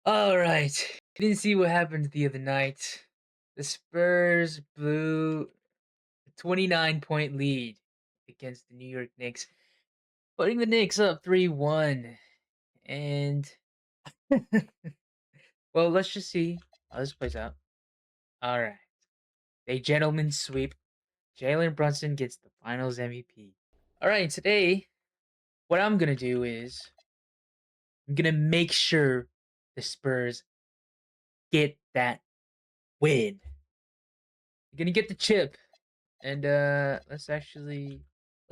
All right. You didn't see what happened the other night. The Spurs blew a 29-point lead against the New York Knicks, putting the Knicks up 3-1. And well, let's just see how this plays out. All right. A gentleman's sweep. Jalen Brunson gets the Finals MVP. All right. Today, what I'm gonna do is I'm gonna make sure the Spurs get that win. You're gonna get the chip. And let's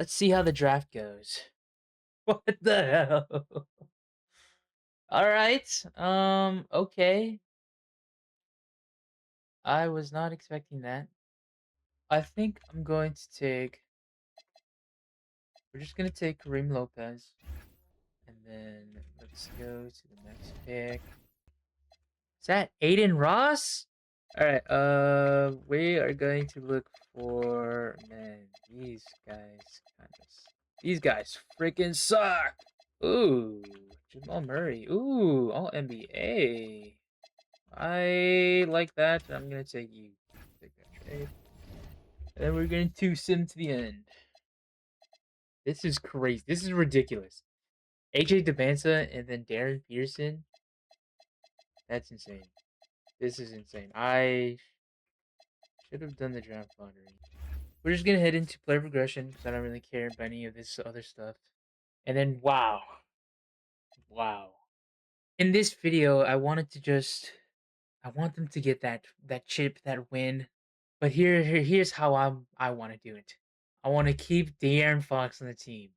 see how the draft goes. What the hell? All right. Okay. I was not expecting that. I think I'm going to take we're just going to take Kareem Lopez and then let's go to the next pick. Is that Aiden Ross? All right. We are going to look for man, these guys freaking suck. Ooh, Jamal Murray. Ooh, all NBA. I like that. I'm gonna take you. Take that trade. And then we're going to sim to the end. This is crazy. This is ridiculous. AJ Debanza and then Darren Peterson. That's insane. This is insane. I should have done the draft lottery. We're just gonna head into player progression because I don't really care about any of this other stuff. And then wow. Wow. In this video, I want them to get that chip, that win. But here's how I want to do it. I want to keep De'Aaron Fox on the team.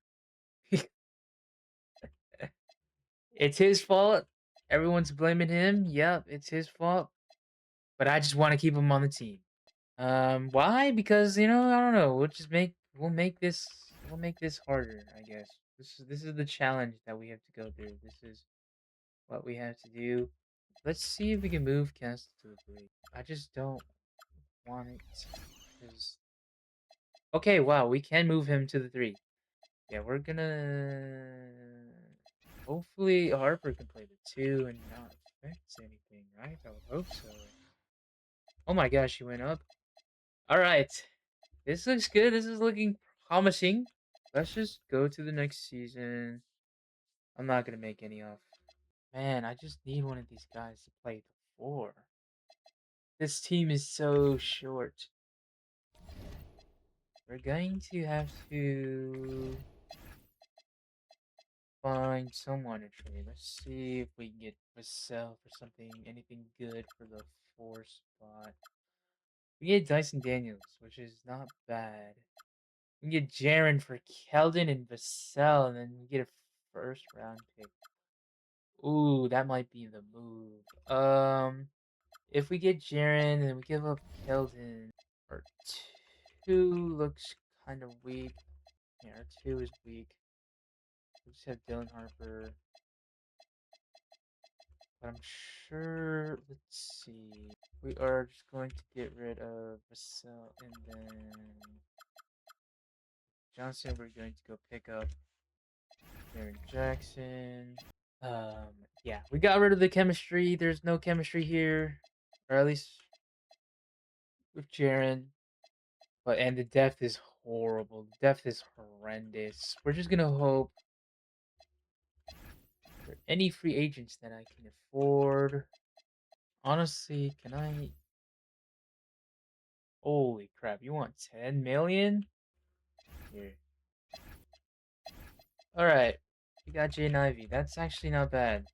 It's his fault. Everyone's blaming him. Yep, it's his fault. But I just want to keep him on the team. Why? Because I don't know. We'll make this harder. I guess this is the challenge that we have to go through. This is what we have to do. Let's see if we can move Castle to the 3. I just don't want it. Cause okay, wow, we can move him to the 3. Yeah, we're gonna hopefully Harper can play the 2 and not affect anything, right? I would hope so. Oh my gosh, he went up. Alright. This looks good. This is looking promising. Let's just go to the next season. I'm not gonna make any off. Man, I just need one of these guys to play the 4. This team is so short. We're going to have to find someone to trade. Let's see if we can get Vassell for something, anything good for the 4 spot. We get Dyson Daniels, which is not bad. We can get Jaren for Keldon and Vassell, and then we get a first round pick. Ooh, that might be the move. If we get Jaren and we give up Keldon, our 2 looks kind of weak. Yeah, our 2 is weak. We just have Dylan Harper. But I'm sure, let's see. We are just going to get rid of Vassell and then Johnson. We're going to go pick up Aaron Jackson. Yeah, we got rid of the chemistry. There's no chemistry here, or at least with Jaren. And the depth is horrible. The depth is horrendous. We're just gonna hope for any free agents that I can afford. Honestly, can I? Holy crap! You want 10 million? Here. All right. We got Jaden Ivey. That's actually not bad.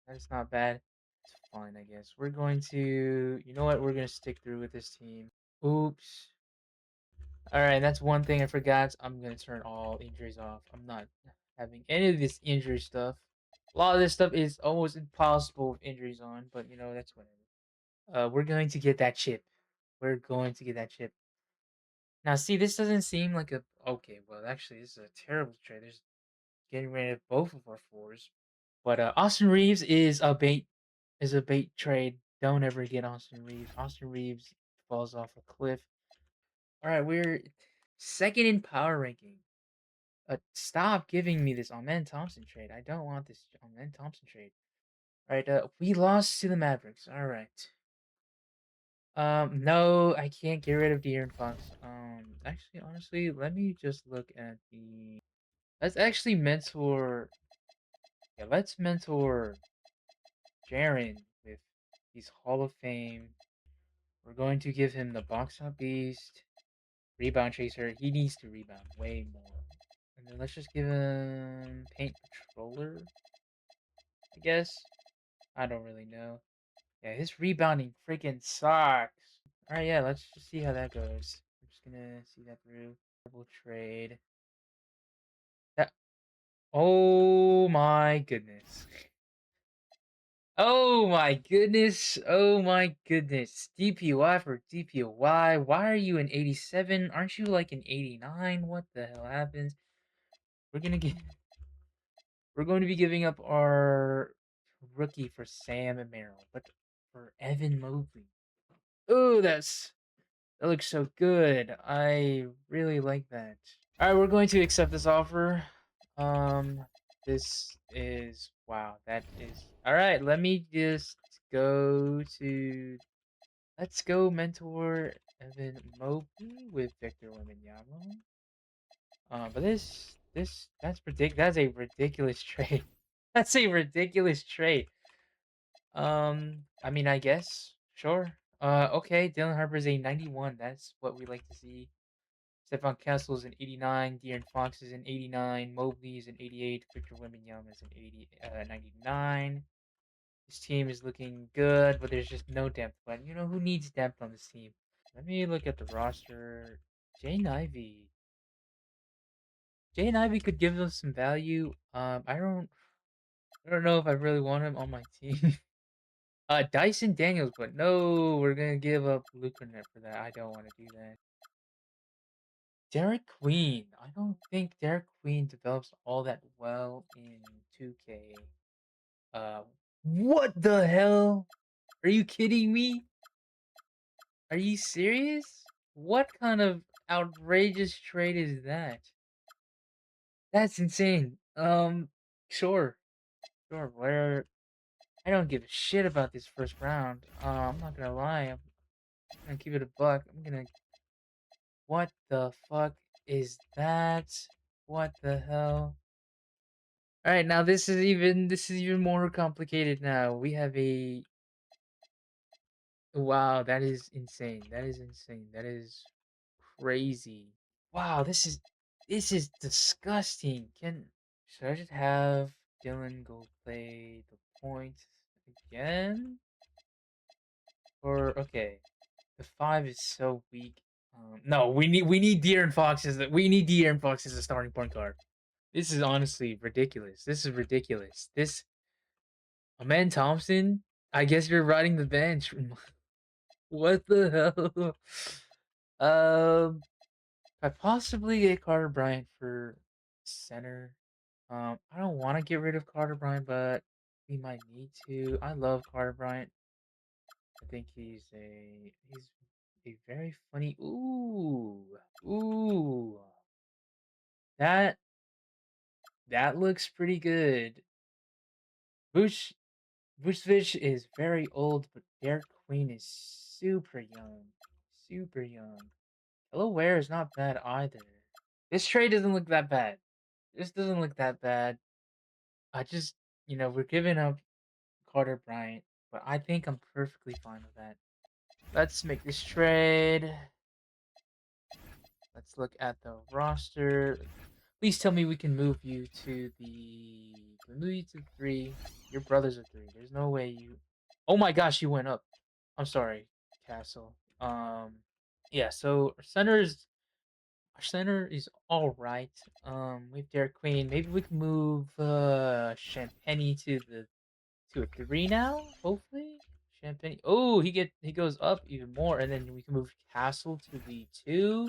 That's not bad. It's fine, I guess. We're going to. You know what? We're gonna stick through with this team. Oops. Alright, that's one thing I forgot. I'm gonna turn all injuries off. I'm not having any of this injury stuff. A lot of this stuff is almost impossible with injuries on, but that's whatever. We're going to get that chip. We're going to get that chip. Now, see, this doesn't seem like a okay. Well, actually, this is a terrible trade. There's getting rid of both of our 4s. But Austin Reeves is a bait. Is a bait trade. Don't ever get Austin Reeves. Austin Reeves falls off a cliff. All right, we're second in power ranking. Stop giving me this Amen Thompson trade. I don't want this Amen Thompson trade. Right, we lost to the Mavericks. All right. No, I can't get rid of De'Aaron Fox. Actually, honestly, let me just look at the. Let's actually mentor. Yeah, let's mentor Jaren with his Hall of Fame. We're going to give him the box out beast, rebound chaser. He needs to rebound way more. And then let's just give him paint patroller, I guess. I don't really know. Yeah, his rebounding freaking sucks. All right, yeah, let's just see how that goes. I'm just gonna see that through. Double trade. That. Oh my goodness. Oh my goodness. Oh my goodness. DPY for DPY. Why are you an 87? Aren't you like an 89? What the hell happens? We're gonna get. We're going to be giving up our rookie for Sam and Merrill, but for Evan Mobley. Oh, that looks so good. I really like that. All right, we're going to accept this offer. Um, this is wow. That is all right. Let me just go to. Let's go mentor Evan Mobley with Victor Wembanyama. But that's a ridiculous trade. That's a ridiculous trade. I mean, I guess sure. Okay. Dylan Harper's a 91. That's what we like to see. Stefan Castle is an 89. De'Aaron Fox is an 89. Mobley is an 88. Victor Wembanyama is an 99. This team is looking good, but there's just no depth. But you know who needs depth on this team? Let me look at the roster. Jane Ivy. Jane Ivy could give us some value. I don't know if I really want him on my team. Dyson Daniels, but no, we're gonna give up Lukernet for that. I don't want to do that. Derek Queen. I don't think Derek Queen develops all that well in 2K. Uh, what the hell? Are you kidding me? Are you serious? What kind of outrageous trade is that? That's insane. Sure, sure. Where I don't give a shit about this first round. I'm not gonna lie. I'm gonna keep it a buck. I'm gonna. What the fuck is that? What the hell? All right, now this is even more complicated. Now we have a wow. That is insane. That is insane. That is crazy. Wow, this is disgusting. Should I just have Dylan go play the point again? Or okay, the five is so weak. No, we need De'Aaron Fox as a starting point guard. This is honestly ridiculous. This is ridiculous. This Amen Thompson. I guess you're riding the bench. What the hell? I possibly get Carter Bryant for center. I don't want to get rid of Carter Bryant, but we might need to. I love Carter Bryant. I think he's a very funny. Ooh, that that looks pretty good. Vush Vucevic is very old, but Derek Queen is super young, super young. Hello, Ware is not bad either. This trade doesn't look that bad. This doesn't look that bad. I just, we're giving up Carter Bryant, but I think I'm perfectly fine with that. Let's make this trade. Let's look at the roster. Please tell me we can move you to the. Can we move you to 3? Your brother's a 3. There's no way you. Oh my gosh, you went up. I'm sorry, Castle. Yeah. So our center is all right. We have Derek Queen. Maybe we can move Champagne to a 3 now. Hopefully, Champagne. Oh, he goes up even more, and then we can move Castle to the 2.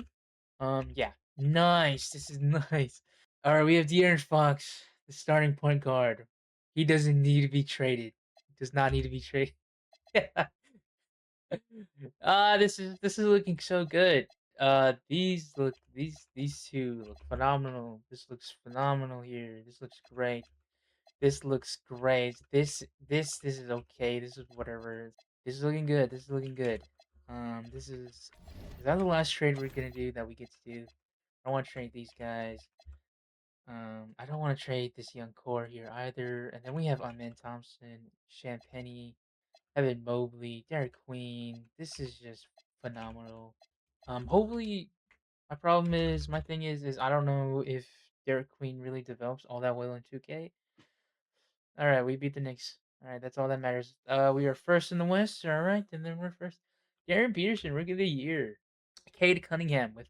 Yeah, nice. This is nice. All right, we have De'Aaron Fox, the starting point guard. He doesn't need to be traded. He does not need to be traded. This is looking so good. These two look phenomenal. This looks phenomenal here. This looks great. This looks great. This is okay. This is whatever. This is looking good. This is looking good. This is that the last trade we're gonna do that we get to do? I don't want to trade these guys. I don't want to trade this young core here either. And then we have Amen Thompson, Champagny, Evan Mobley, Derek Queen. This is just phenomenal. Hopefully, my thing is I don't know if Derek Queen really develops all that well in 2K. All right, we beat the Knicks. All right, that's all that matters. We are first in the West. All right, and then we're first. Darren Peterson, Rookie of the Year. Cade Cunningham with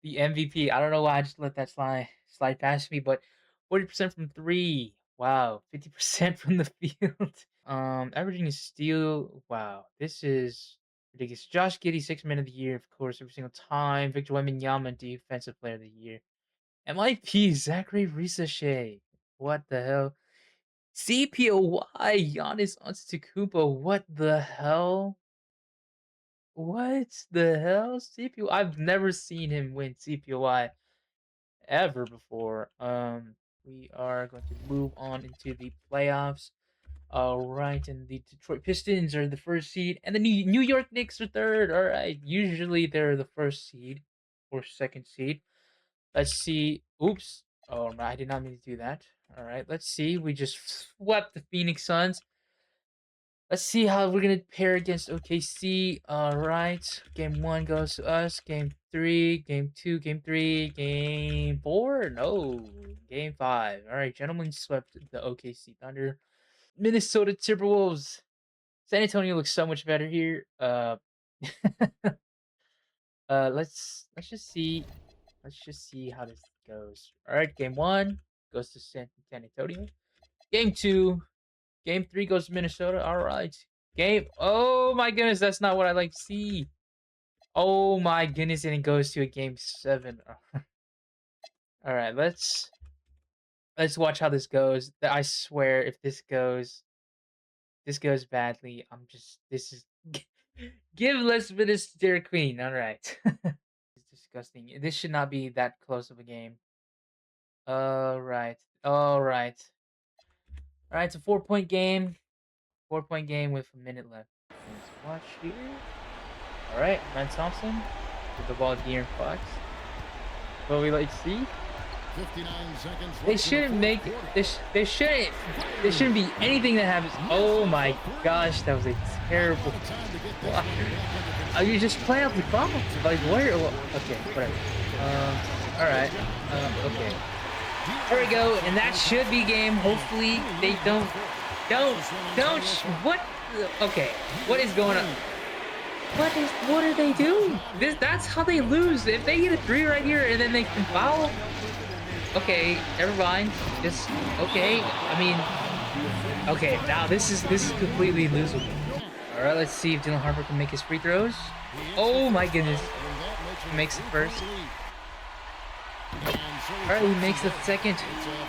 the MVP. I don't know why I just let that slide past me, but 40% from three. Wow, 50% from the field. Averaging a steal. Wow, this is ridiculous. Josh Giddey, 6 Man of the Year, of course, every single time. Victor Wembanyama, Defensive Player of the Year. MIP, Zachary Risachet. What the hell? CPOY, Giannis Antetokounmpo. What the hell? What the hell? CPOY. I've never seen him win CPOY ever before. We are going to move on into the playoffs. All right, and the Detroit Pistons are the first seed, and the New York Knicks are third. All right, usually they're the first seed or second seed. Let's see. Oops. Oh, I did not mean to do that. All right, let's see. We just swept the Phoenix Suns. Let's see how we're gonna pair against OKC. All right, game one goes to us. Game three, game two, game three, game four. No, game five. All right, gentlemen swept the OKC Thunder. Minnesota Timberwolves. San Antonio looks so much better here. Let's just see. Let's just see how this goes. All right, game one goes to San Antonio. Game two, game three goes to Minnesota. All right. Game. Oh my goodness, that's not what I like to see. Oh my goodness, and it goes to a game seven. All right, let's watch how this goes. I swear, if this goes badly, I'm just this is give less minutes to Derek Queen. All right, it's disgusting. This should not be that close of a game. All right, all right, all right. It's a 4 point game. 4 point game with a minute left. Let's watch here. All right, Ryan Thompson with the ball, De'Aaron Fox. What we like to see. 59 seconds. They shouldn't make this. They shouldn't. There shouldn't be anything that happens. Oh my gosh, that was a terrible. You just play out the ball. Like where? Okay, whatever. All right. Okay. There we go, and that should be game. Hopefully they don't. What? Okay. What is going on? What are they doing? That's how they lose. If they get a three right here and then they can foul. Okay, never mind. Just okay. I mean, okay. Now this is completely losable. All right, let's see if Dylan Harper can make his free throws. Oh my goodness, he makes the first. All right, he makes the second.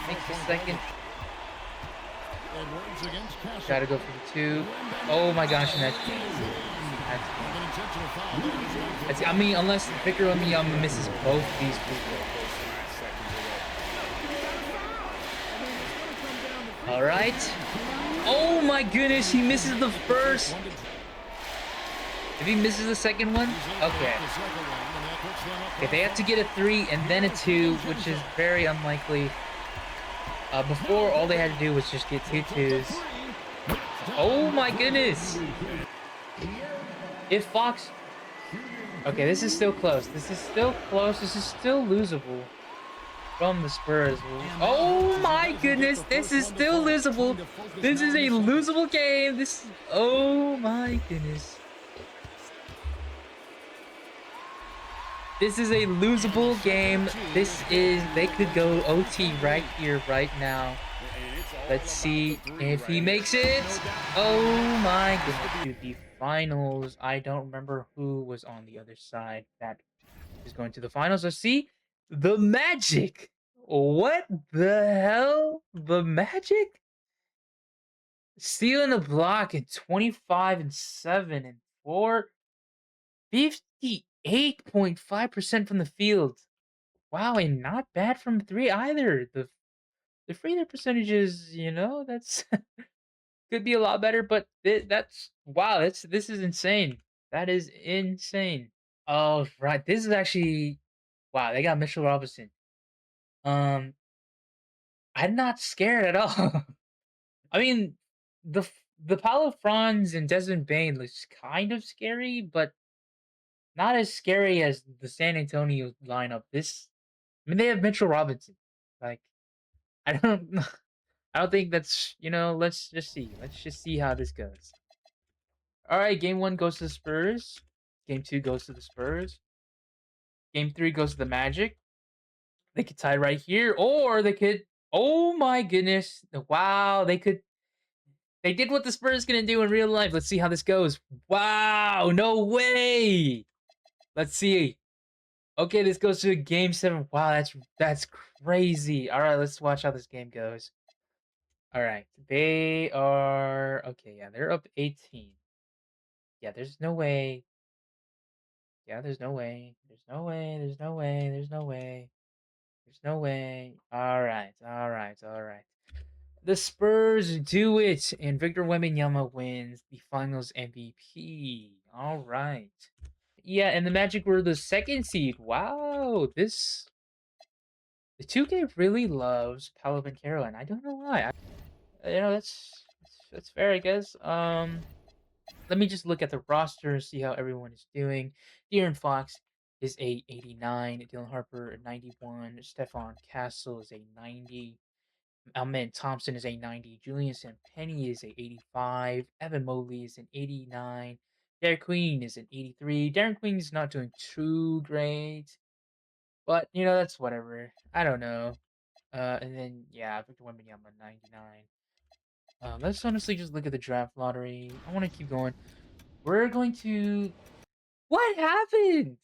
Makes the second. Try to go for the two. Oh my gosh, and that's game. I mean, unless Victor Wembanyama misses both these free throws. All right. Oh my goodness, he misses the first. If he misses the second one, okay. Okay, they have to get a three and then a two, which is very unlikely. Before, all they had to do was just get two twos. Oh my goodness. If Fox... Okay, this is still close. This is still close. This is still losable from the Spurs. Oh my goodness, this is still losable. This is a losable game. This... Oh my goodness. This is a losable game. This is... They could go OT right here, right now. Let's see if he makes it. Oh my goodness. To the finals. I don't remember who was on the other side that is going to the finals. Let's see. The Magic. What the hell? The Magic? Stealing the block at 25 and 7 and 4. 58.5% from the field. Wow, and not bad from three either. The free throw percentages, that's could be a lot better, but that's wow, this is insane. That is insane. Oh, right. This is actually wow, they got Mitchell Robinson. Um, I'm not scared at all. I mean, the Paulo Franz and Desmond Bain looks kind of scary, but not as scary as the San Antonio lineup. I mean, they have Mitchell Robinson. Like, I don't, I don't think that's Let's just see. Let's just see how this goes. All right, game one goes to the Spurs. Game two goes to the Spurs. Game three goes to the Magic. They could tie right here, or they could. Oh my goodness! Wow, they could. They did what the Spurs gonna do in real life. Let's see how this goes. Wow, no way! Let's see. Okay, this goes to game seven. Wow, that's crazy. All right, let's watch how this game goes. All right, they are okay. Yeah, they're up 18. Yeah, there's no way. Yeah, there's no way. There's no way. There's no way. There's no way. There's no way. All right. All right. All right. The Spurs do it, and Victor Wembanyama wins the Finals MVP. All right. Yeah, and the Magic were the second seed. Wow, the 2K really loves Paolo Banchero, and I don't know why. That's fair, I guess. Let me just look at the roster, see how everyone is doing. De'Aaron Fox is a 89, Dylan Harper a 91, Stephon Castle is a 90, Amen Thompson is a 90, Julian Penny is a 85, Evan Mobley is an 89, Derek Queen is an 83. Darren Queen is not doing too great, but that's whatever. I don't know. And then yeah, Victor Wembanyama 99. Let's honestly just look at the draft lottery. I want to keep going. We're going to. What happened?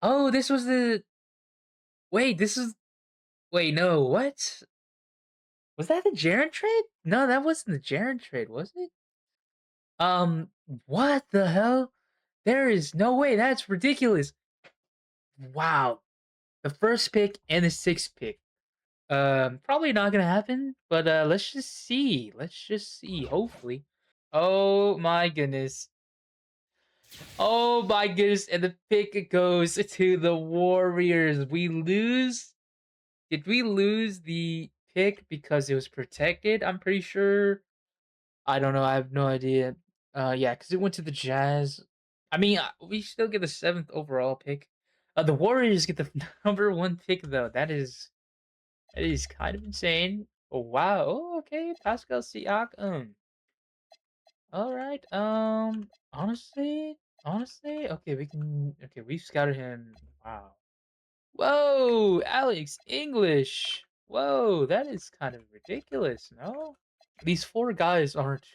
Oh, this was the. Wait, this is. Wait, no, what? Was that the Jaren trade? No, that wasn't the Jaren trade, was it? What the hell? There is no way. That's ridiculous. Wow. The first pick and the sixth pick. Probably not gonna happen, but let's just see. Let's just see. Hopefully. Oh my goodness. Oh my goodness. And the pick goes to the Warriors. We lose. Did we lose the pick because it was protected? I'm pretty sure. I don't know. I have no idea. Yeah, because it went to the Jazz. I mean, we still get the seventh overall pick. The Warriors get the number one pick though. That is kind of insane. Oh wow. Oh, okay. Pascal Siakam. All right. Honestly, okay, we can. Okay, we've scouted him. Wow. Whoa, Alex English. Whoa, that is kind of ridiculous. No, these four guys aren't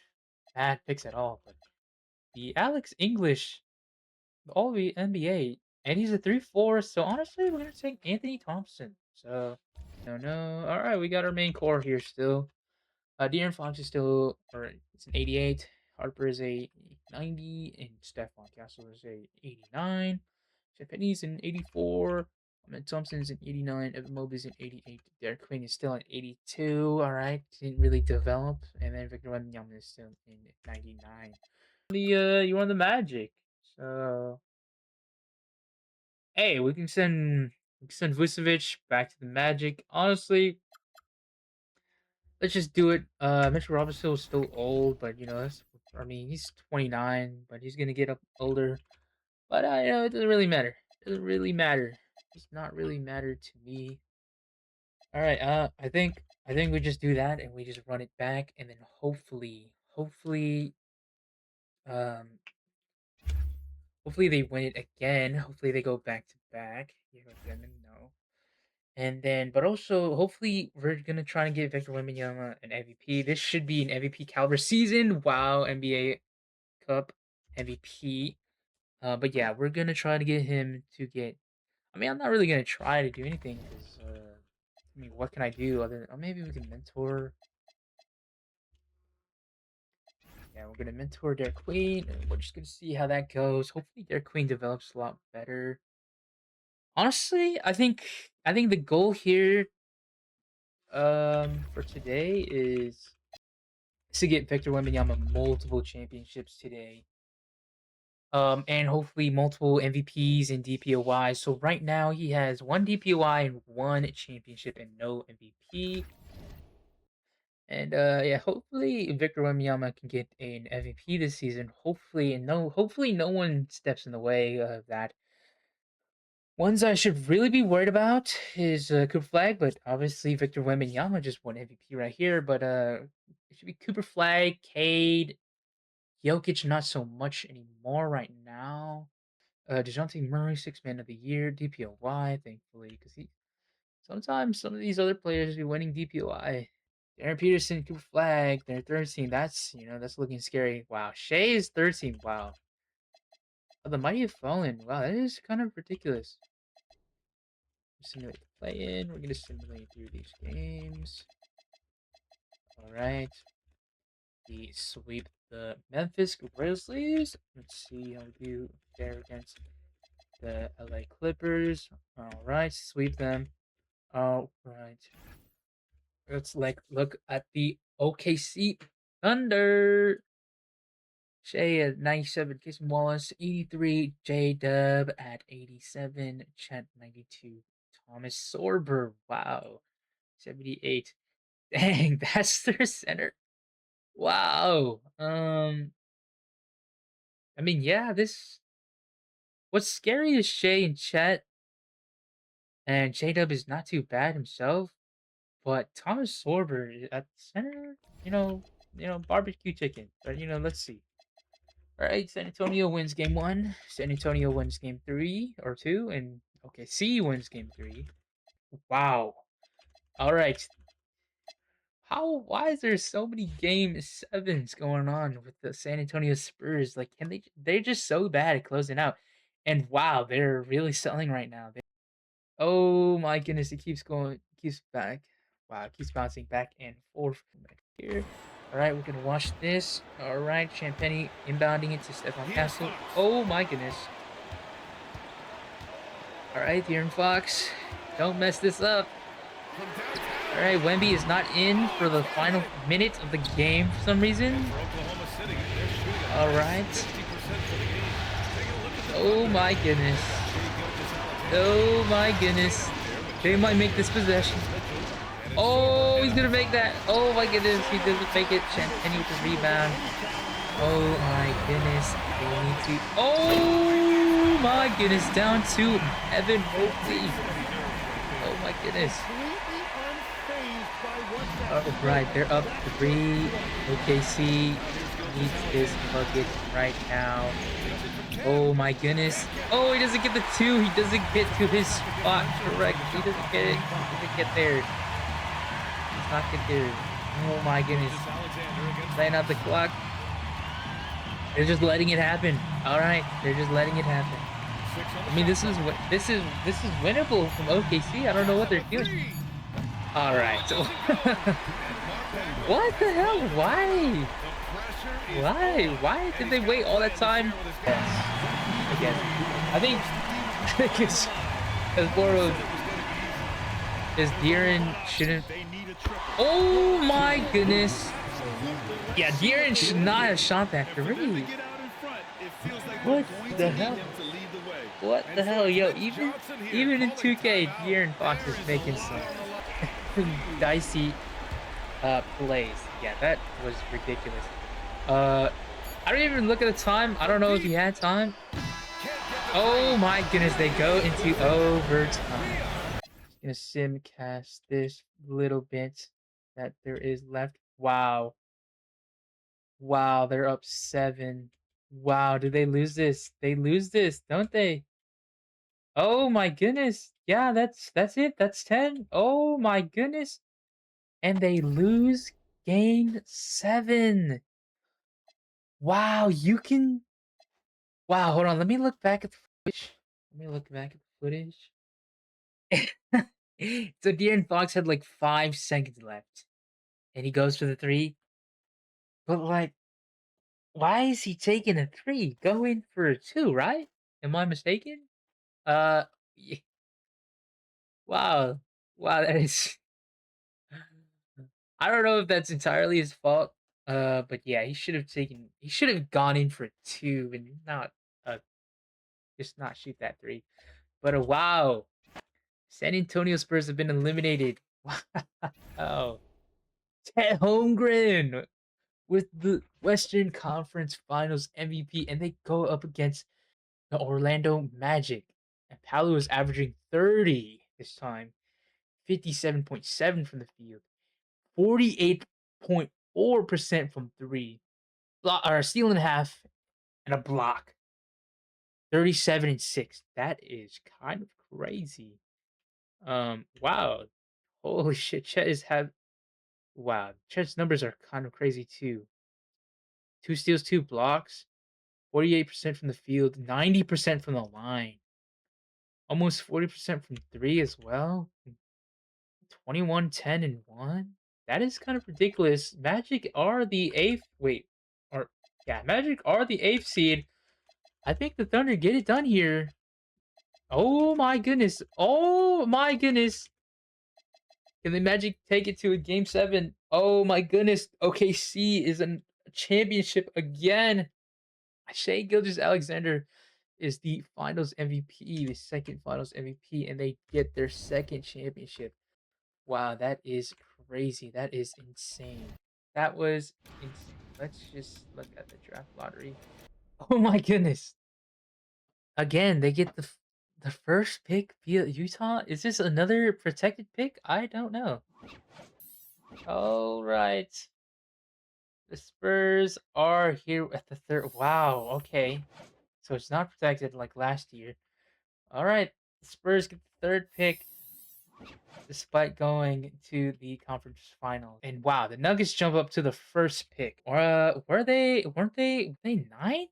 bad picks at all. But the Alex English, all the NBA, and he's a 3-4. So honestly, we're gonna take Anthony Thompson. So no. All right, we got our main core here still. De'Aaron Fox is still, or it's an 88. Harper is a 90, and Stephon Castle is a 89. Penny's an 84. Ahmed Thompson's an 89. Evan Mobley's an 88. Derek Queen is still an 82. All right, didn't really develop. And then Victor Wembanyama is still in 99. You won the Magic. So hey, we can send Vucevic back to the Magic. Honestly, let's just do it. Mitchell Robinson is still old, but I mean, he's 29, but he's gonna get up older. But it doesn't really matter. It doesn't really matter. It does not really matter to me. All right. I think we just do that and we just run it back, and then um, hopefully they win it again. Hopefully they go back to back. You know, no. And then, but also, hopefully, we're gonna try and get Victor Wembanyama an MVP. This should be an MVP caliber season. Wow, NBA Cup MVP. But yeah, we're gonna try to get him to get. I mean, I'm not really gonna try to do anything because, I mean, what can I do other? Or maybe we can mentor. Yeah, we're gonna mentor Derek Queen, and we're just gonna see how that goes. Hopefully, Derek Queen develops a lot better. Honestly, I think the goal here For today is to get Victor Wembanyama multiple championships today. And hopefully multiple MVPs and DPOYs. So right now he has one DPOY and one championship and no MVP. And yeah, hopefully Victor Wembanyama can get an MVP this season. Hopefully no one steps in the way of that. Ones I should really be worried about is Cooper Flag, but obviously Victor Wembanyama just won MVP right here. But it should be Cooper Flag, Cade, Jokic, not so much anymore right now. DeJounte Murray, six man of the year, DPOY, thankfully, because he sometimes some of these other players be winning DPOI. Darren Peterson, Cooper Flag, they're 13. That's looking scary. Wow. Shea is 13. Wow. Oh, the Mighty have fallen. Wow, that is kind of ridiculous. Simulate the play in. We're gonna simulate through these games. Alright. We sweep the Memphis Grizzlies. Let's see how we do there against the LA Clippers. Alright, sweep them. Alright. Let's look at the OKC Thunder. Shea at 97, Casey Wallace 83, J Dub at 87, Chet 92, Thomas Sorber, wow, 78. Dang, that's their center. Wow. I mean, yeah, this what's scary is Shea and Chet, and J Dub is not too bad himself, but Thomas Sorber at center, barbecue chicken. But let's see. All right, San Antonio wins game one. San Antonio wins game three or two, and OKC wins game three. Wow. All right. Why is there so many game sevens going on with the San Antonio Spurs? Like, they're just so bad at closing out. And wow, they're really selling right now. Oh my goodness, it keeps back. Wow, it keeps bouncing back and forth here. All right, we're gonna watch this. All right, Champagne inbounding into Stephon Castle. Oh my goodness. All right, De'Aaron Fox, don't mess this up. All right, Wemby is not in for the final minute of the game for some reason. All right. Oh my goodness. Oh my goodness. They might make this possession. Oh, he's gonna make that. Oh my goodness, he doesn't make it. Champagne with the rebound. Oh my goodness. They need to. Oh my goodness, down to Evan Mobley. Oh my goodness. Oh, right, they're up 3. OKC needs this bucket right now. Oh my goodness. Oh, he doesn't get the 2. He doesn't get to his spot correct. He doesn't get it. He doesn't get there. He's not get there. Oh my goodness. Playing out the clock. They're just letting it happen. All right, they're just letting it happen. I mean, this is winnable from OKC. I don't know what they're doing. All right. What the hell? Why? Why did they wait all that time? Yes. Again, I think as Boro is De'Aaron shouldn't. Oh my goodness! Yeah, De'Aaron should not have shot that three. What the hell? What the hell, yo? Even in 2K, De'Aaron Fox is making some dicey plays. Yeah, that was ridiculous. I don't even look at the time. I don't know if he had time. Oh my goodness, they go into overtime. Just gonna sim cast this little bit that there is left. Wow. Wow, they're up 7. Wow, did they lose this? They lose this, don't they? Oh my goodness. Yeah, that's it. That's 10. Oh my goodness. And they lose game 7. Wow, you can. Wow, hold on. Let me look back at the footage. Let me look back at the footage. So De'Aaron Fox had like 5 seconds left, and he goes for the 3. But like, why is he taking a 3? Go in for a 2, right? Am I mistaken? Uh, y- wow, wow, that is I don't know if that's entirely his fault. But yeah, he should have gone in for two and not uh just not shoot that three. But wow, San Antonio Spurs have been eliminated. Wow. Ted Holmgren with the Western Conference Finals MVP, and they go up against the Orlando Magic. And Paolo is averaging 30 this time, 57.7 from the field, 48.4% from three, or steal and a half, and a block. 37 and 6. That is kind of crazy. Wow. Holy shit. Chet is have wow. Chet's numbers are kind of crazy too. Two steals, two blocks, 48% from the field, 90% from the line, almost 40% from three as well. 21, 10, and 1. That is kind of ridiculous. Magic are the eighth. Wait, or yeah, Magic are the eighth seed. I think the Thunder get it done here. Oh my goodness. Oh my goodness. Can the Magic take it to a game seven? Oh my goodness. OKC is a championship again. Shea Gilgeous Alexander is the finals MVP, the second finals MVP, and they get their second championship. Wow, that is crazy. That is insane. That was insane. Let's just look at the draft lottery. Oh my goodness. Again, they get the first pick via Utah. Is this another protected pick? I don't know. All right. The Spurs are here at the third. Wow, okay. So it's not protected like last year. All right. The Spurs get the third pick despite going to the conference final. And wow, the Nuggets jump up to the first pick. Or were they ninth?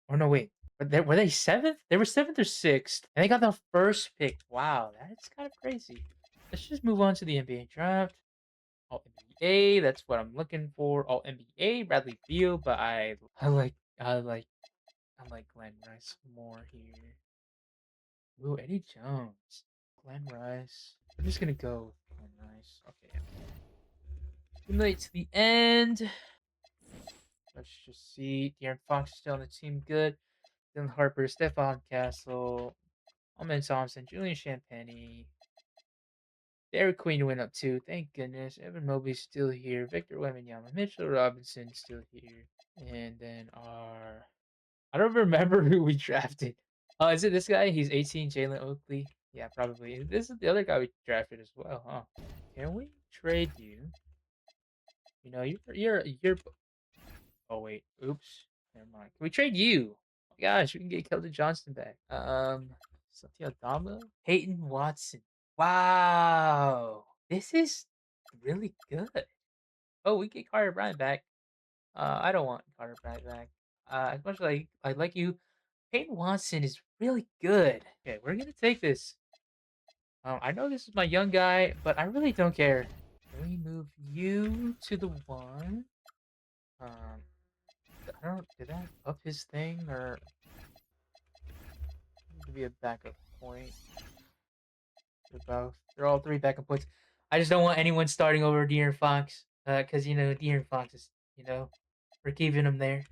Or no, wait. Were they seventh? They were seventh or sixth. And they got the first pick. Wow, that's kind of crazy. Let's just move on to the NBA draft. All NBA, that's what I'm looking for. All NBA, Bradley Beal, but I like Glenn Rice more here. Ooh, Eddie Jones. Glenn Rice. I'm just gonna go with Glenn Rice. Okay, yeah. Accumulate to the end. Let's just see. De'Aaron Fox is still on the team. Good. Dylan Harper, Stephon Castle, Alman Thompson, Julian Champagny. Derek Queen went up too. Thank goodness. Evan Mobley's still here. Victor Wembanyama, Mitchell Robinson still here. And then I don't remember who we drafted. Oh, is it this guy? He's 18, Jalen Oakley. Yeah, probably. This is the other guy we drafted as well, huh? Can we trade you? You know, you're. Oh wait, oops. Never mind. Can we trade you? Oh my gosh, we can get Keldon Johnson back. Satya Dama, Peyton Watson. Wow, this is really good. Oh, we get Carter Bryant back. I don't want Carter Bryant back. As much as I like you, Peyton Watson is really good. Okay, we're gonna take this. I know this is my young guy, but I really don't care. Can we move you to the one? Um, I don't. Did that up his thing or to be a backup point? They're both. They're all three backup points. I just don't want anyone starting over De'Aaron Fox. Cause De'Aaron Fox is we're keeping him there.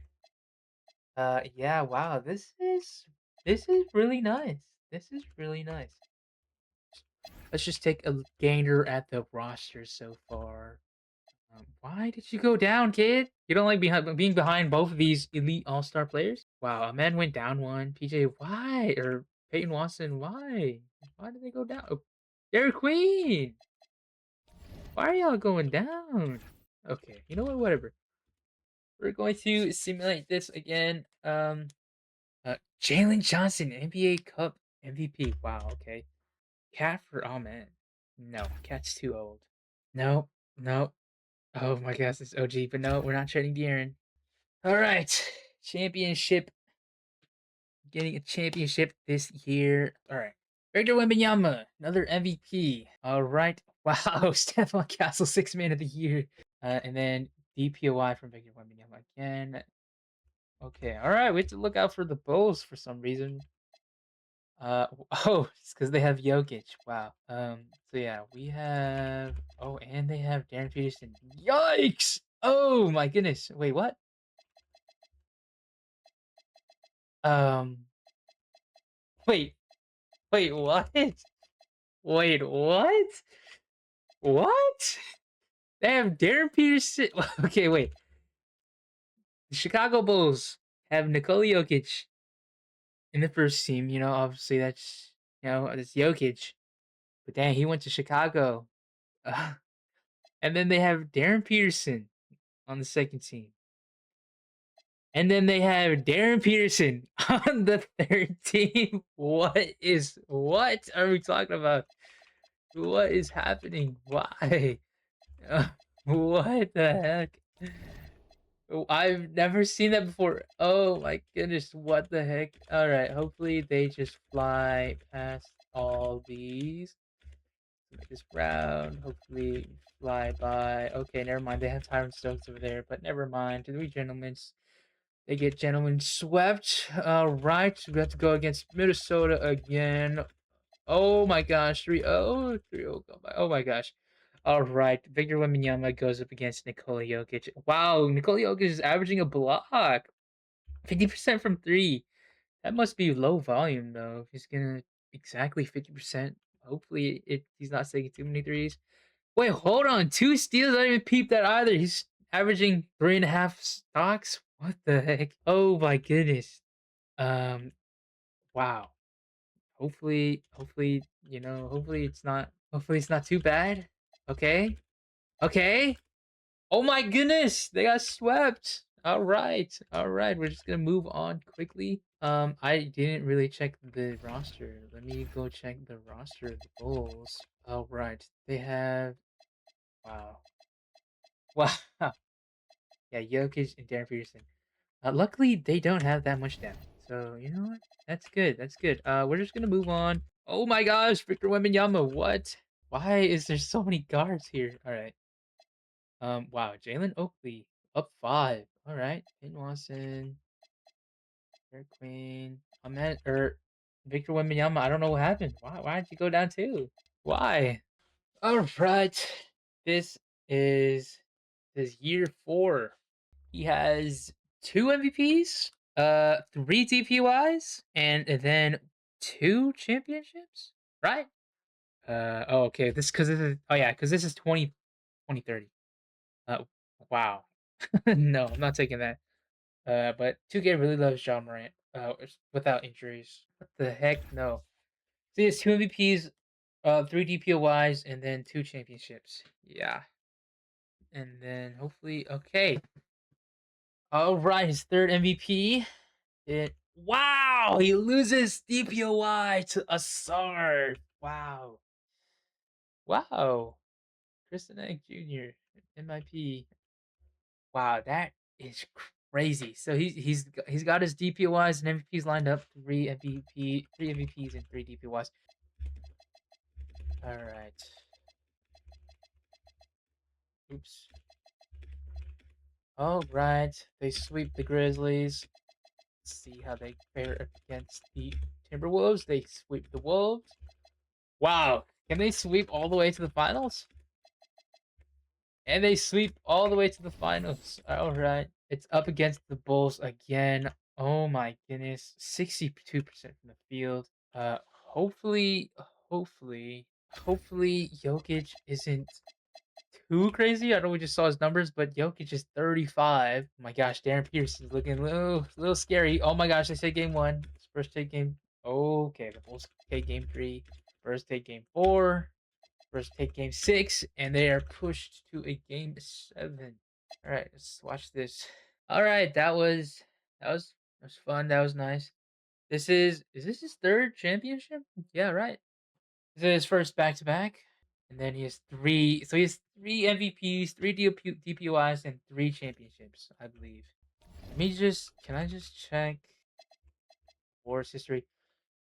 Yeah. Wow. This is really nice. This is really nice. Let's just take a gander at the roster so far. Why did you go down, kid? You don't like being behind both of these elite all-star players? Wow, a man went down one. PJ, why? Or Peyton Watson, why? Why did they go down? Oh, Derek Queen! Why are y'all going down? Okay, you know what? Whatever. We're going to simulate this again. Jalen Johnson, NBA Cup MVP. Wow, okay. Cat for oh man. No, Cat's too old. No, no. Oh my gosh, it's OG, but no, we're not trading De'Aaron. All right, championship. Getting a championship this year. All right, Victor Wembanyama, another MVP. All right, wow, Stephon Castle, six man of the year, and then DPOI from Victor Wembanyama again. Okay, all right, we have to look out for the Bulls for some reason. oh, it's because they have Jokic. Wow. So yeah, we have. Oh, and they have Darren Peterson. Yikes! Oh my goodness. Wait, what? Um, wait, wait, what? Wait, what? What? They have Darren Peterson. Okay, wait. The Chicago Bulls have Nikola Jokic in the first team. Obviously that's Jokic. But dang, he went to Chicago. Uh, and then they have Darren Peterson on the second team. And then they have Darren Peterson on the third team. What are we talking about? What is happening? Why? Uh, what the heck? Oh, I've never seen that before. Oh my goodness, what the heck? All right, hopefully they just fly past all these. Make this round. Hopefully fly by. Okay, never mind. They have Tyron Stokes over there, but never mind. Three gentlemen. They get gentlemen swept. All right, we have to go against Minnesota again. Oh my gosh, 3-0. 3-0. Oh my gosh. All right, Victor Wembanyama goes up against Nikola Jokic. Wow, Nikola Jokic is averaging a block. 50% from three. That must be low volume though. If he's gonna exactly 50%. Hopefully he's not taking too many threes. Wait, hold on. Two steals? I didn't even peep that either. He's averaging 3.5 stocks. What the heck? Oh my goodness. Um, wow. Hopefully it's not too bad. Okay. Okay. Oh my goodness, they got swept. All right. All right. We're just going to move on quickly. I didn't really check the roster. Let me go check the roster of the Bulls. All right. They have wow. Wow. Yeah, Jokic and Darren Peterson. Luckily they don't have that much depth. So, you know what? That's good. That's good. We're just going to move on. Oh my gosh, Victor Wembanyama. What? Why is there so many guards here? All right. Wow, Jalen Oakley up 5. All right, Peyton Watson, Eric Queen. I'm at Victor Wembanyama. I don't know what happened. Why did you go down too? Why? All right, this is year 4. He has 2 MVPs, 3 DPOIs, and then 2 championships. Right? Oh, okay. Because this is 2030. Uh, wow. No, I'm not taking that. But 2K really loves John Morant. Without injuries. What the heck? No. So he has 2 MVPs, 3 DPOYs, and then 2 championships. Yeah. And then hopefully, okay. All right, his third MVP. Wow, he loses DPOY to Assard. Wow. Wow. Kristen Egg Jr. MIP. Wow, that is crazy. So he's got his DPOYs and MVPs lined up. 3 MVPs and 3 DPOYs. All right. Oops. All right. They sweep the Grizzlies. Let's see how they fare up against the Timberwolves. They sweep the Wolves. Wow. Can they sweep all the way to the finals? And they sweep all the way to the finals. All right. It's up against the Bulls again. Oh my goodness. 62% from the field. Hopefully, hopefully, hopefully Jokic isn't too crazy. I know we just saw his numbers, but Jokic is 35. Oh my gosh, Darren Peterson's looking a little scary. Oh my gosh, they say game 1. Spurs take game. Okay, the Bulls take game 3. Spurs take game 4. Spurs take game 6, and they are pushed to a game 7. All right, let's watch this. All right, that was fun. That was nice. Is this his third championship? Yeah, right. This is his first back to back, and then he has 3. So he has 3 MVPs, 3 DPOIs, and 3 championships, I believe. Can I just check Warriors history?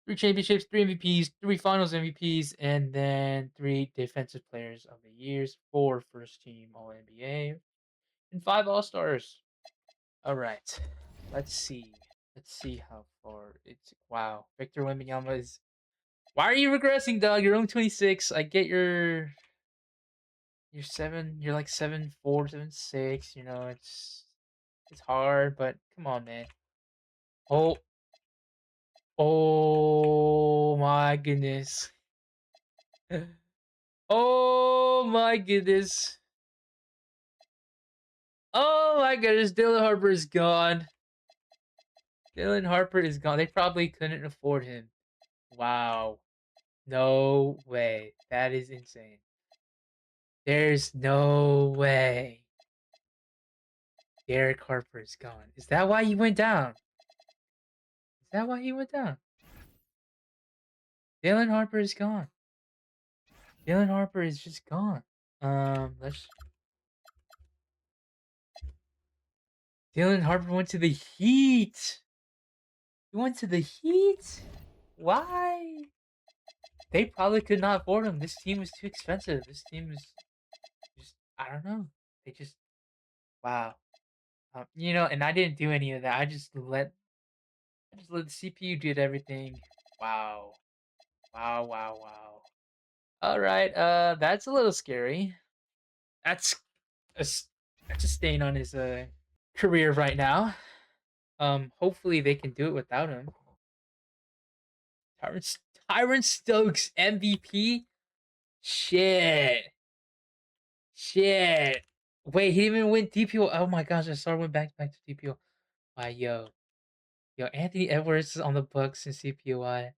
3 championships, 3 MVPs, 3 Finals MVPs, and then 3 Defensive Players of the Years, 4 First Team All NBA, and 5 All Stars. All right, let's see. Let's see how far it's. Wow, Victor Wembanyama is Why are you regressing, dog? You're only 26. I get you're 7. You're like 7'4", 7'6". You know, it's hard, but come on, man. Oh, oh my goodness. Oh my goodness. Oh my goodness. Dylan Harper is gone. Dylan Harper is gone. They probably couldn't afford him. Wow. No way. That is insane. There's no way. Derek Harper is gone. Is that why he went down? Is that why he went down? Dylan Harper is gone. Dylan Harper is just gone. Let's. Dylan Harper went to the Heat. He went to the Heat. Why? They probably could not afford him. This team was too expensive. This team was just. I don't know. They just. Wow. And I didn't do any of that. I just let the CPU did everything. Wow. Wow. Wow. Wow. All right. That's a little scary. That's a that's a stain on his career right now. Hopefully they can do it without him. Tyron, Tyron Stokes MVP. Shit. Shit. Wait, he didn't even win DPO. Oh my gosh, I saw went back to DPO. Why, yo, Anthony Edwards is on the Bucks in CPOI.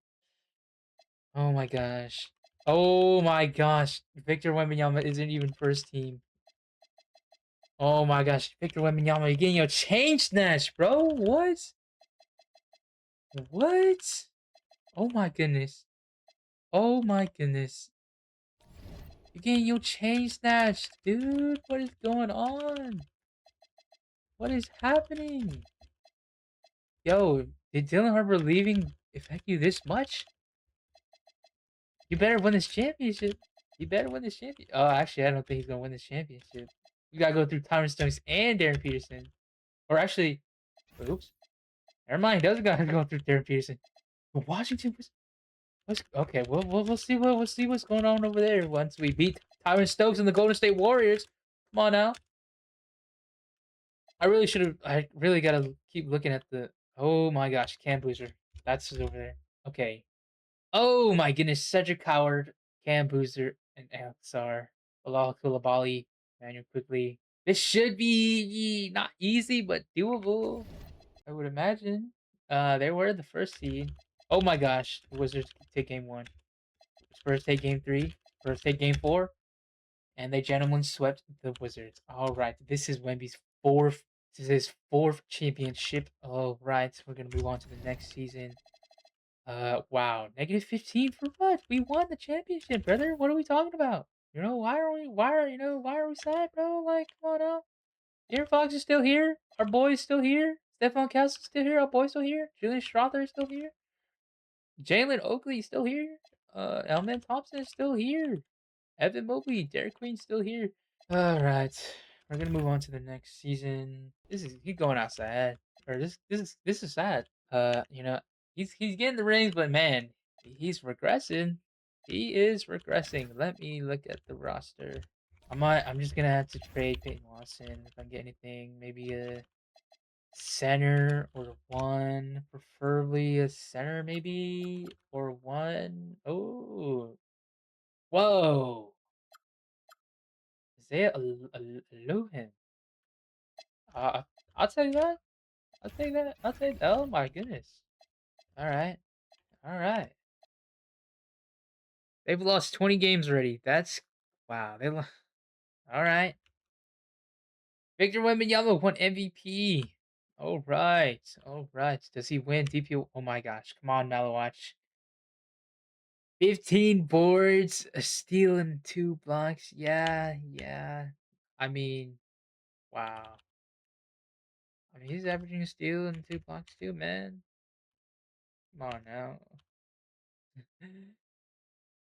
Oh my gosh. Oh my gosh. Victor Wembanyama isn't even first team. Oh my gosh. Victor Wembanyama, you're getting your chain snatch, bro. What? What? Oh my goodness. Oh my goodness. You're getting your chain snatched, dude. What is going on? What is happening? Yo, did Dylan Harper leaving affect you this much? You better win this championship. You better win this championship. Oh, actually, I don't think he's gonna win this championship. You gotta go through Tyron Stokes and Darren Peterson. Or actually, oops. Never mind. He doesn't gotta go through Darren Peterson. But Washington was okay. We'll see what's going on over there once we beat Tyron Stokes and the Golden State Warriors. Come on now. I really should have. I really gotta keep looking at the. Oh my gosh, Cam Boozer. That's over there. Okay. Oh my goodness, Cedric Howard, Cam Boozer, and Alexar, Bilal Koulibaly, Manuel quickly. This should be not easy, but doable. I would imagine. They were the first seed. Oh my gosh, the Wizards take game one. Spurs take game three. Spurs take game four. And they gentlemen swept the Wizards. All right, this is Wemby's fourth. This is his fourth championship. All right, we're gonna move on to the next season. Wow, -15 for what? We won the championship, brother. What are we talking about? Why are we sad, bro? Like, come on out. Aaron Fox is still here. Our boy is still here. Stephon Castle is still here. Our boy still here. Julian Strother is still here. Jalen Oakley is still here. Elman Thompson is still here. Evan Mobley, Derek Queen's still here. All right, we're gonna move on to the next season. He's going outside, or this is sad. He's getting the rings, but man, he's regressing. He is regressing. Let me look at the roster. I'm just gonna have to trade Peyton Watson if I get anything. Maybe a center or one, preferably a center, maybe or one. Oh, whoa! Isaiah Alohan. Uh, I'll tell you that. I'll take that. I'll take. Oh my goodness. All right. All right. They've lost 20 games already. That's wow. All right. Victor Wembanyama won MVP. All right. All right. Does he win DPO? Oh my gosh. Come on, Malawatch. 15 boards, a steal, and 2 blocks. Yeah. Yeah. I mean, wow. I mean, he's averaging a steal and 2 blocks too, man. Come on now.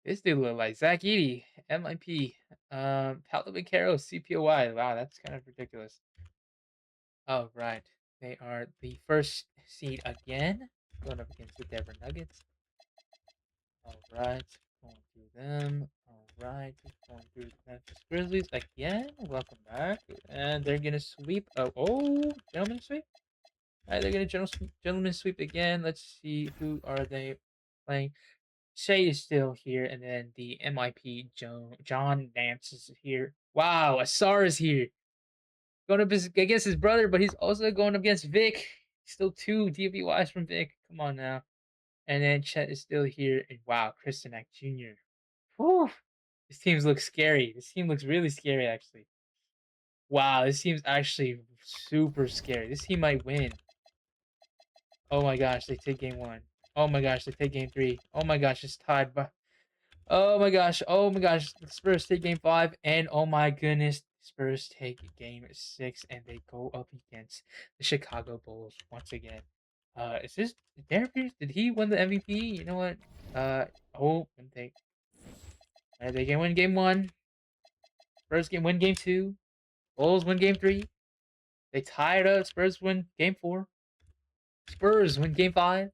This dude look like Zach Eady, MIP. Paolo Caro, CPOY. Wow, that's kind of ridiculous. Oh, right. They are the first seed again, going up against the Denver Nuggets. Alright, going through them. Alright, going through the Memphis Grizzlies again. Welcome back. And they're gonna sweep. Gentlemen sweep? Alright, they're gonna gentleman sweep again. Let's see, who are they playing? Shay is still here, and then the MIP John Nance is here. Wow, Asar is here. Going up against his brother, but he's also going up against Vic. Still two DPYs from Vic. Come on now. And then Chet is still here. And wow, Kristanek Jr. Whew. This team looks scary. This team looks really scary, actually. Wow, this team's actually super scary. This team might win. Oh my gosh, they take game one. Oh my gosh, they take game three. Oh my gosh, it's tied. But oh my gosh, oh my gosh. The Spurs take game five. And oh my goodness, Spurs take game six. And they go up against the Chicago Bulls once again. Is this Darren Pierce? Did he win the MVP? You know what? Oh, and they can win game one. Spurs can win game two. Bulls win game three. They tie it up. Spurs win game four. Spurs win game five.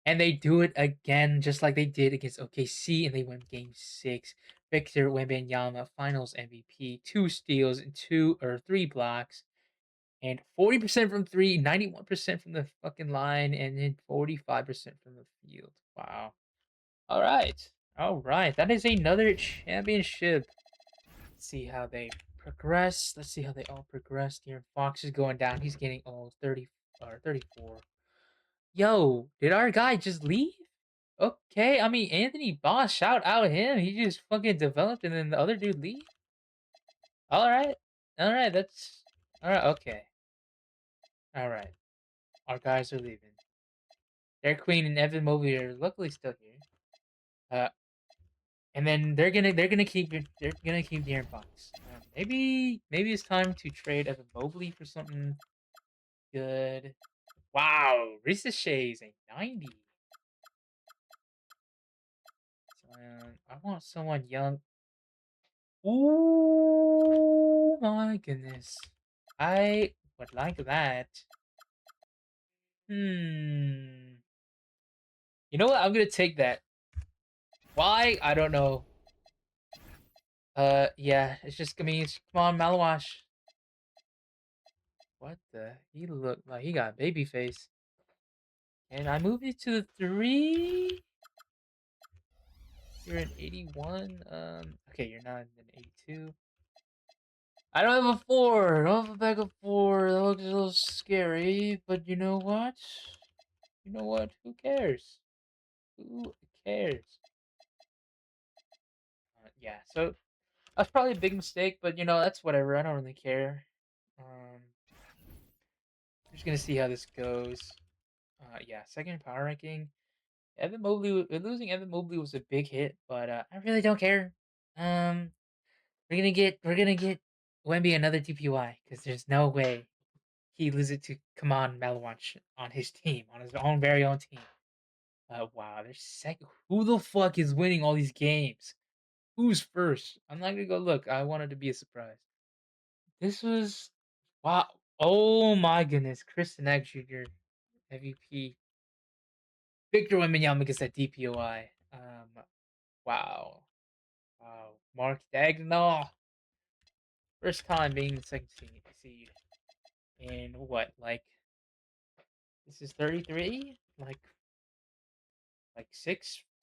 And they do it again, just like they did against OKC, and they win game six. Victor Wembanyama, finals MVP, 2 steals and three blocks, and 40% from three, 91% from the fucking line, and then 45% from the field. Wow. All right. All right. That is another championship. Let's see how they progress. Let's see how they all progress. De'Aaron Fox is going down. He's getting 30 or 34. Yo, did our guy just leave? Okay, I mean Anthony Boss, shout out him. He just fucking developed, and then the other dude leave. All right, all right, that's all right. Okay, all right. Our guys are leaving. Derek Queen and Evan Mobley are luckily still here. Uh, and then they're gonna keep De'Aaron Fox. Maybe it's time to trade Evan Mobley for something good. Wow, Ricochet is a 90. I want someone young. Oh my goodness. I would like that. Hmm. You know what? I'm gonna take that. Why? I don't know. Yeah, it's just gonna be come on, Malawash. What the? He looked like he got baby face. And I moved it to the 3. You're an 81. Okay, you're not an 82. I don't have a 4. I don't have a backup 4. That looks a little scary, but you know what? You know what? Who cares? Who cares? Yeah, so that's probably a big mistake, but that's whatever. I don't really care. I'm just gonna see how this goes. Yeah, second power ranking. Losing Evan Mobley was a big hit, but I really don't care. Um, we're gonna get Wemby another DPY because there's no way he loses it to Kaman Malawach on his team, on his own very own team. Wow, there's second. Who the fuck is winning all these games? Who's first? I'm not gonna go look. I wanted to be a surprise. This was wow. Oh my goodness, Kristanek Jr. MVP. Victor Wembanyama gets that DPOI. Wow, wow. Mark Dagnall, first time being the second seed in what? Like this is 33. Like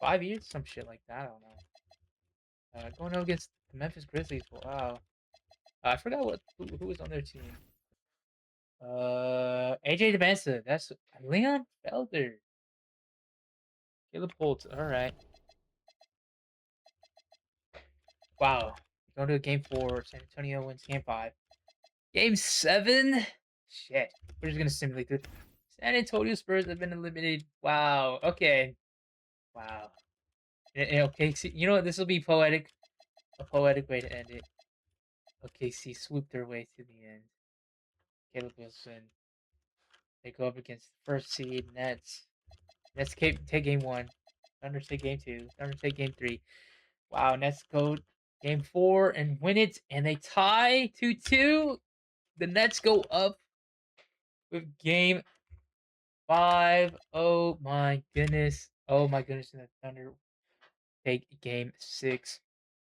5 years, some shit like that. I don't know. Going up against the Memphis Grizzlies. Wow. I forgot who was on their team. AJ Devansa. That's Leon Felder. Caleb Holt. All right. Wow. Going to game 4. San Antonio wins game 5. Game 7. Shit. We're just gonna simulate this. San Antonio Spurs have been eliminated. Wow. Okay. Wow. Okay. See, you know what? This will be poetic. A poetic way to end it. Okay. See, swoop their way to the end. Caleb Wilson. They go up against the first seed Nets. Nets take game 1. Thunder take game 2. Thunder take game 3. Wow, Nets go game 4 and win it, and they tie 2-2. The Nets go up with game 5. Oh my goodness. Oh my goodness, and the Thunder take game 6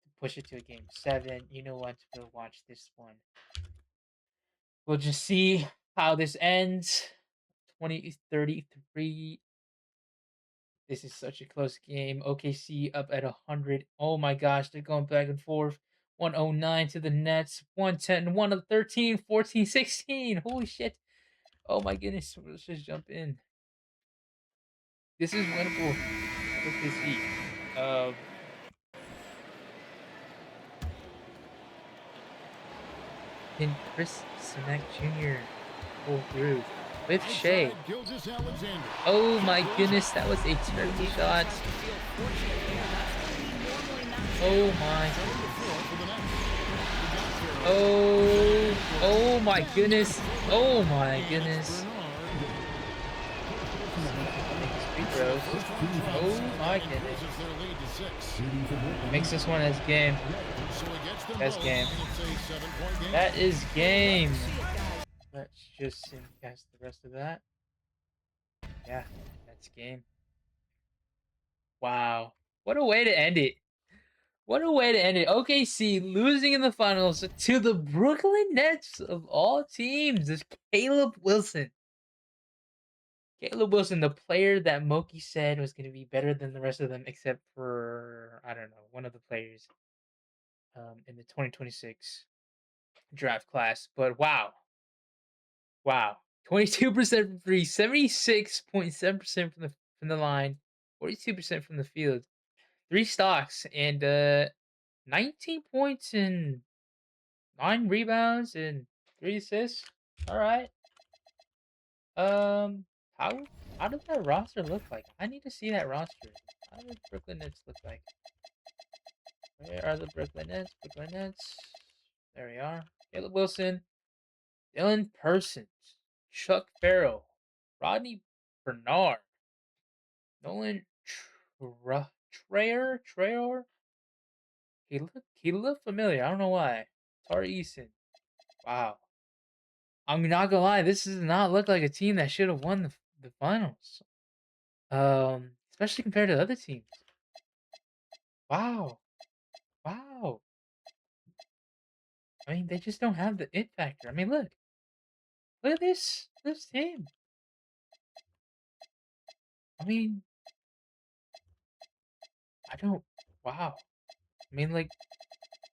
to push it to a game 7. You know what? We'll watch this one. We'll just see how this ends. 20-33. This is such a close game. OKC up at 100. Oh my gosh, they're going back and forth. 109 to the Nets. 110, 113, 14, 16. Holy shit. Oh my goodness. Let's just jump in. This is winnable with this heat. Can Chris Sinek Jr. pull through with Outside, Shea? Gilgeous-Alexander. Oh Shot my clock. goodness, that was a terrible shot. Has to feel fortunate there. That's something you normally not see. Oh my. 7-4 for the Nets. He got there. Oh my goodness. Oh my And it's goodness. Bernard. Sneaky makes free throws. First one drops, Oh and my that goodness. increases their lead to 6. Makes this one as game. So he gets them That's both, game. and it's a 7-point game. That is game. See it, guys. Let's just simcast the rest of that. Yeah, that's game. Wow. What a way to end it. What a way to end it. OKC losing in the finals to the Brooklyn Nets of all teams. This Caleb Wilson. Caleb Wilson, the player that Moki said was going to be better than the rest of them, except for, I don't know, one of the players in the 2026 draft class. But wow. Wow. 22% from three, 76.7% from the line, 42% from the field. 3 stocks and 19 points and 9 rebounds and 3 assists. All right. Um, how how does that roster look like? I need to see that roster. How do the Brooklyn Nets look like? Where are the Brooklyn Nets? Brooklyn Nets. There we are. Caleb Wilson, Dylan Persons, Chuck Farrell, Rodney Bernard, Nolan Trayer. He looked familiar. I don't know why. Tari Eason. Wow. I'm not gonna lie, this does not look like a team that should have won the finals. Especially compared to other teams. Wow. Wow. I mean, they just don't have the it factor. I mean, look at this team. I mean, I don't. Wow. I mean, like,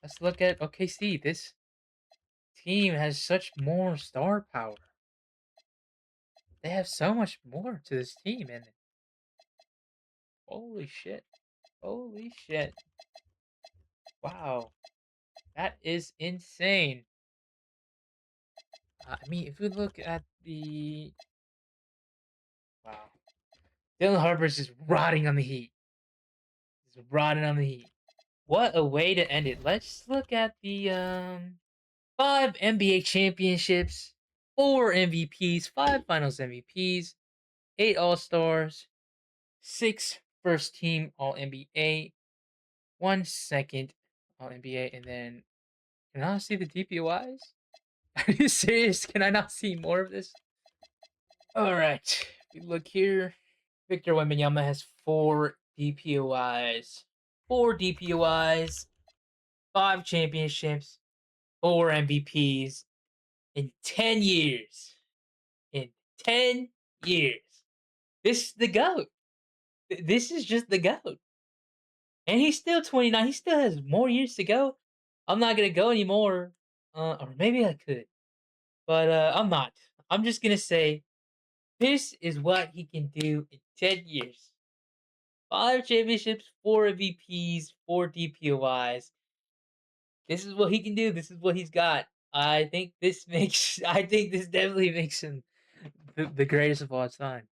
let's look at OKC. This team has such more star power. They have so much more to this team, and holy shit. Holy shit. Wow. That is insane. I mean, if we look at the wow, Dylan Harper's just rotting on the Heat. Just rotting on the Heat. What a way to end it. Let's look at the 5 NBA championships, 4 MVPs, 5 Finals MVPs, 8 All Stars, 6 first team All NBA, 1 second All NBA, and then can I not see the DPOIs? Are you serious? Can I not see more of this? All right, we look here. Victor Wembanyama has 4 DPOIs. 4 DPOIs, 5 championships, 4 MVPs in 10 years. In 10 years. This is the GOAT. This is just the GOAT. And he's still 29. He still has more years to go. I'm not going to go anymore. Or maybe I could. But I'm not. I'm just going to say this is what he can do in 10 years. 5 championships, 4 MVPs, 4 DPOIs. This is what he can do. This is what he's got. I think this makes. I think this definitely makes him the greatest of all time.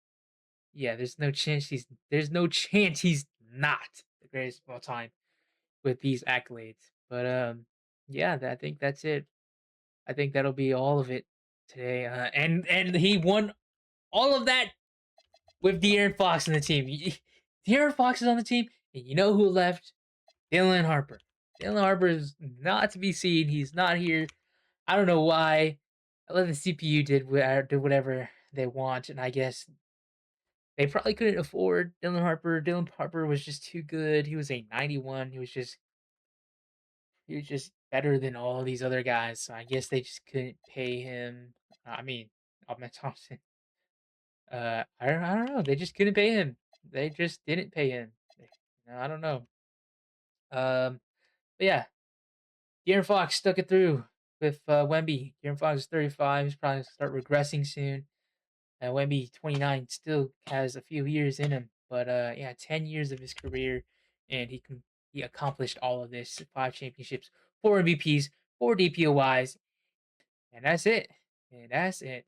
Yeah, there's no chance he's. There's no chance he's not the greatest of all time with these accolades. But yeah, I think that's it. I think that'll be all of it today. And he won all of that with De'Aaron Fox on the team. De'Aaron Fox is on the team, and you know who left? Dylan Harper. Dylan Harper is not to be seen. He's not here. I don't know why. I let the CPU did whatever they want, and I guess They probably couldn't afford Dylan Harper. Dylan Harper was just too good. He was a 91. He was just better than all these other guys. So I guess they just couldn't pay him. I mean, Ahmed Thompson. I don't know. They just couldn't pay him. They just didn't pay him. I don't know. But yeah, De'Aaron Fox stuck it through with Wemby. De'Aaron Fox is 35. He's probably gonna start regressing soon. Wemby, 29, still has a few years in him. But yeah, 10 years of his career, and he accomplished all of this: 5 championships, 4 MVPs, 4 DPOYs, and that's it. And that's it.